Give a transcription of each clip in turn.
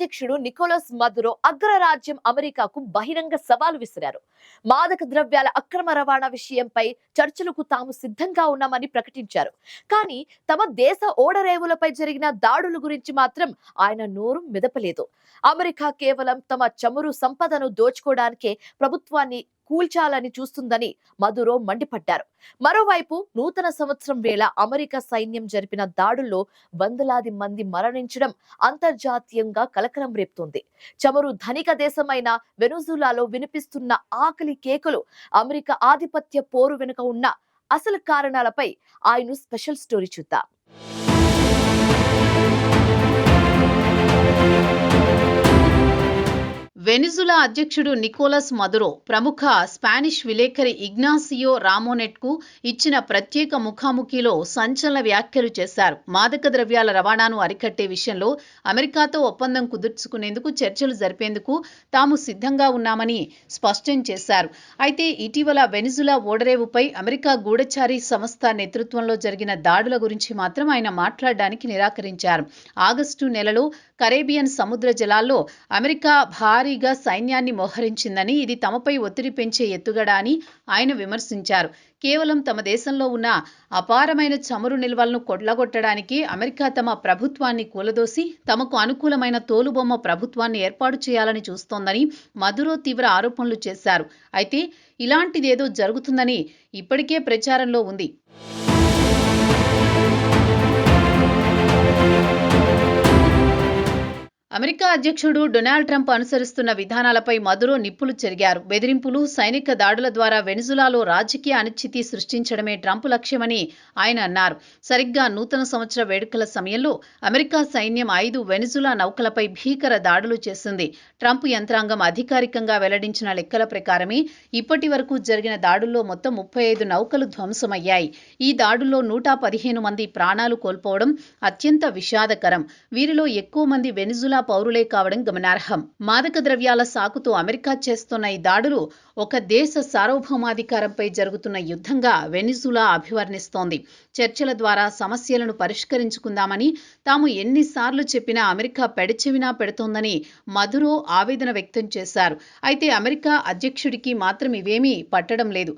అధ్యక్షుడు Nicolas Maduro అగ్రరాజ్యం అమెరికాకు బహిరంగ సవాలు విసిరారు. మాదక ద్రవ్యాల అక్రమ రవాణా విషయంపై చర్చలకు తాము సిద్ధంగా ఉన్నామని ప్రకటించారు. కానీ తమ దేశ ఓడరేవులపై జరిగిన దాడుల గురించి మాత్రం ఆయన నోరు మెదపలేదు. అమెరికా కేవలం తమ చమురు సంపదను దోచుకోవడానికే ప్రభుత్వాన్ని కూల్చాలని చూస్తుందని మదురో మండిపడ్డారు. మరోవైపు నూతన సంవత్సరం వేళ అమెరికా సైన్యం జరిపిన దాడుల్లో వందలాది మంది మరణించడం అంతర్జాతీయంగా కలకలం రేపుతోంది. చమురు ధనిక దేశమైన వెనుజులాలో వినిపిస్తున్న ఆకలి కేకలు, అమెరికా ఆధిపత్య పోరు వెనుక ఉన్న అసలు కారణాలపై ఆయన స్పెషల్ స్టోరీ చూద్దాం. వెనిజులా అధ్యక్షుడు నికోలస్ మదురో ప్రముఖ స్పానిష్ విలేకరి ఇగ్నాసియో రామోనెట్కు ఇచ్చిన ప్రత్యేక ముఖాముఖిలో సంచలన వ్యాఖ్యలు చేశారు. మాదక ద్రవ్యాల రవాణాను అరికట్టే విషయంలో అమెరికాతో ఒప్పందం కుదుర్చుకునేందుకు చర్చలు జరిపేందుకు తాము సిద్ధంగా ఉన్నామని స్పష్టం చేశారు. అయితే ఇటీవల వెనిజులా ఓడరేవుపై అమెరికా గూఢచారి సంస్థ నేతృత్వంలో జరిగిన దాడుల గురించి మాత్రం ఆయన మాట్లాడడానికి నిరాకరించారు. ఆగస్టు నెలలో కరేబియన్ సముద్ర జలాల్లో అమెరికా భారీగా సైన్యాన్ని మోహరించిందని, ఇది తమపై ఒత్తిడి పెంచే ఎత్తుగడ అని ఆయన విమర్శించారు. కేవలం తమ దేశంలో ఉన్న అపారమైన చమురు నిల్వలను కొల్లగొట్టడానికి అమెరికా తమ ప్రభుత్వాన్ని కూలదోసి తమకు అనుకూలమైన తోలుబొమ్మ ప్రభుత్వాన్ని ఏర్పాటు చేయాలని చూస్తోందని మదురో తీవ్ర ఆరోపణలు చేశారు. అయితే ఇలాంటిదేదో జరుగుతుందని ఇప్పటికే ప్రచారంలో ఉంది. అమెరికా అధ్యక్షుడు డొనాల్డ్ ట్రంప్ అనుసరిస్తున్న విధానాలపై మదురో నిప్పులు చెరిగారు. బెదిరింపులు, సైనిక దాడుల ద్వారా వెనిజులాలో రాజకీయ అనిశ్చితి సృష్టించడమే ట్రంప్ లక్ష్యమని ఆయన అన్నారు. సరిగ్గా నూతన సంవత్సర వేడుకల సమయంలో అమెరికా సైన్యం 5 వెనిజులా నౌకలపై భీకర దాడులు చేసింది. ట్రంప్ యంత్రాంగం అధికారికంగా వెల్లడించిన లెక్కల ప్రకారమే ఇప్పటి వరకు జరిగిన దాడుల్లో మొత్తం 35 నౌకలు ధ్వంసమయ్యాయి. ఈ దాడుల్లో 115 మంది ప్రాణాలు కోల్పోవడం అత్యంత విషాదకరం. వీరిలో ఎక్కువ మంది వెనిజులా పౌరులే కావడం గమనార్హం. మాదక ద్రవ్యాల సాకుతో అమెరికా చేస్తున్న ఈ దాడులు ఒక దేశ సార్వభౌమాధికారంపై జరుగుతున్న యుద్ధంగా వెనిజులా అభివర్ణిస్తోంది. చర్చల ద్వారా సమస్యలను పరిష్కరించుకుందామని తాము ఎన్నిసార్లు చెప్పినా అమెరికా పెడచెవినా పెడుతోందని మదురో ఆవేదన వ్యక్తం చేశారు. అయితే అమెరికా అధ్యక్షుడికి మాత్రం ఇవేమీ పట్టడం లేదు.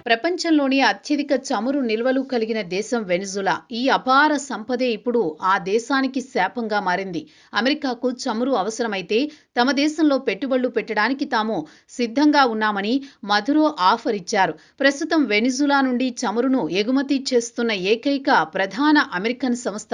ప్రపంచంలోని అత్యధిక చమురు నిల్వలు కలిగిన దేశం వెనిజులా. ఈ అపార సంపదే ఇప్పుడు ఆ దేశానికి శాపంగా మారింది. అమెరికాకు చమురు అవసరమైతే తమ దేశంలో పెట్టుబడులు పెట్టడానికి తాము సిద్ధంగా ఉన్నామని మదురో ఆఫర్ ఇచ్చారు. ప్రస్తుతం వెనిజులా నుండి చమురును ఎగుమతి చేస్తున్న ఏకైక ప్రధాన అమెరికన్ సంస్థ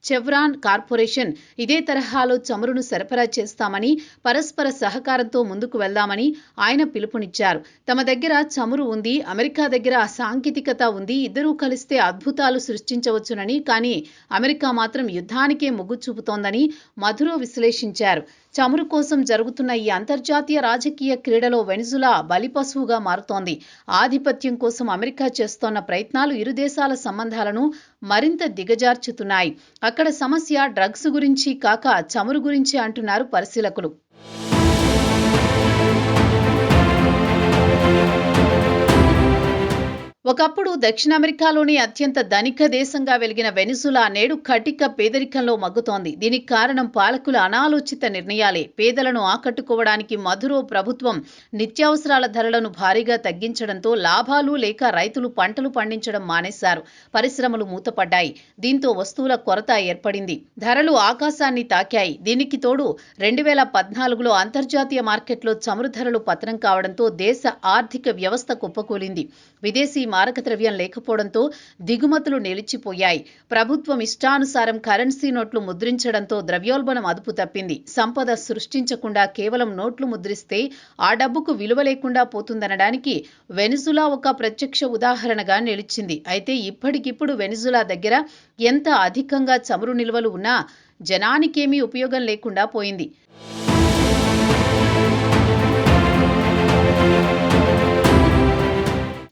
చెవ్రాన్ కార్పొరేషన్ ఇదే తరహాలో చమురును సరఫరా చేస్తామని, పరస్పర సహకారంతో ముందుకు వెళ్దామని ఆయన పిలుపునిచ్చారు. తమ దగ్గర చమురు ఉంది, అమెరికా దగ్గర సాంకేతికత ఉంది, ఇద్దరూ కలిస్తే అద్భుతాలు సృష్టించవచ్చునని, కానీ అమెరికా మాత్రం యుద్ధానికే మొగ్గు చూపుతోందని మదురో విశ్లేషించారు. చమురు కోసం జరుగుతున్న ఈ అంతర్జాతీయ రాజకీయ క్రీడలో వెనిజులా బలిపశువుగా మారుతోంది. ఆధిపత్యం కోసం అమెరికా చేస్తోన్న ప్రయత్నాలు ఇరు దేశాల సంబంధాలను మరింత దిగజార్చుతున్నాయి. అక్కడ సమస్య డ్రగ్స్ గురించి కాక చమురు గురించి అంటున్నారు పరిశీలకులు. ఒకప్పుడు దక్షిణ అమెరికాలోని అత్యంత ధనిక దేశంగా వెలిగిన వెనిజులా నేడు కటిక పేదరికంలో మగ్గుతోంది. దీనికి కారణం పాలకుల అనాలోచిత నిర్ణయాలే. పేదలను ఆకట్టుకోవడానికి మదురో ప్రభుత్వం నిత్యావసరాల ధరలను భారీగా తగ్గించడంతో లాభాలు లేక రైతులు పంటలు పండించడం మానేశారు. పరిశ్రమలు మూతపడ్డాయి. దీంతో వస్తువుల కొరత ఏర్పడింది. ధరలు ఆకాశాన్ని తాకాయి. దీనికి తోడు 2014లో అంతర్జాతీయ మార్కెట్లో చమురు ధరలు పతనం కావడంతో దేశ ఆర్థిక వ్యవస్థ కుప్పకూలింది. విదేశీ మారక ద్రవ్యం లేకపోవడంతో దిగుమతులు నిలిచిపోయాయి. ప్రభుత్వం ఇష్టానుసారం కరెన్సీ నోట్లు ముద్రించడంతో ద్రవ్యోల్బణం అదుపు తప్పింది. సంపద సృష్టించకుండా కేవలం నోట్లు ముద్రిస్తే ఆ డబ్బుకు విలువ లేకుండా పోతుందనడానికి వెనిజులా ఒక ప్రత్యక్ష ఉదాహరణగా నిలిచింది. అయితే ఇప్పటికిప్పుడు వెనిజులా దగ్గర ఎంత అధికంగా చమురు నిల్వలు ఉన్నా జనానికేమీ ఉపయోగం లేకుండా పోయింది.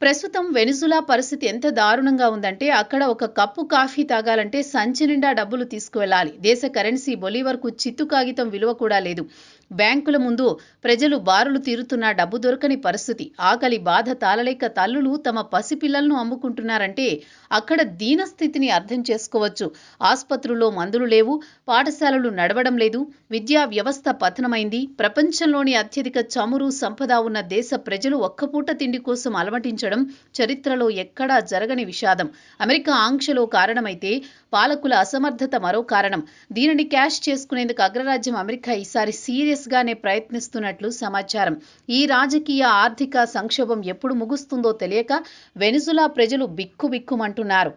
ప్రస్తుతం వెనిజులా పరిస్థితి ఎంత దారుణంగా ఉందంటే అక్కడ ఒక కప్పు కాఫీ తాగాలంటే సంచి నిండా డబ్బులు తీసుకువెళ్ళాలి. దేశ కరెన్సీ బొలీవర్కు చిత్తు కాగితం విలువ కూడా లేదు. బ్యాంకుల ముందు ప్రజలు బారులు తీరుతున్నా డబ్బు దొరకని పరిస్థితి. ఆకలి బాధ తాళలేక తల్లులు తమ పసిపిల్లలను అమ్ముకుంటున్నారంటే అక్కడ దీనస్థితిని అర్థం చేసుకోవచ్చు. ఆస్పత్రుల్లో మందులు లేవు, పాఠశాలలు నడవడం లేదు, విద్యా వ్యవస్థ పతనమైంది. ప్రపంచంలోని అత్యధిక చమురు సంపద ఉన్న దేశ ప్రజలు ఒక్కపూట తిండి కోసం అలమటించడం చరిత్రలో ఎక్కడా జరగని విషాదం. అమెరికా ఆంక్షలో కారణమైతే పాలకుల అసమర్థత మరో కారణం. దీనిని క్యాష్ చేసుకునేందుకు అగ్రరాజ్యం అమెరికా ఈసారి సీరియస్ గానే ప్రయత్నిస్తున్నట్లు సమాచారం. ఈ రాజకీయ ఆర్థిక సంక్షోభం ఎప్పుడు ముగుస్తుందో తెలియక వెనిజులా ప్రజలు బిక్కుబిక్కుమంటున్నారు.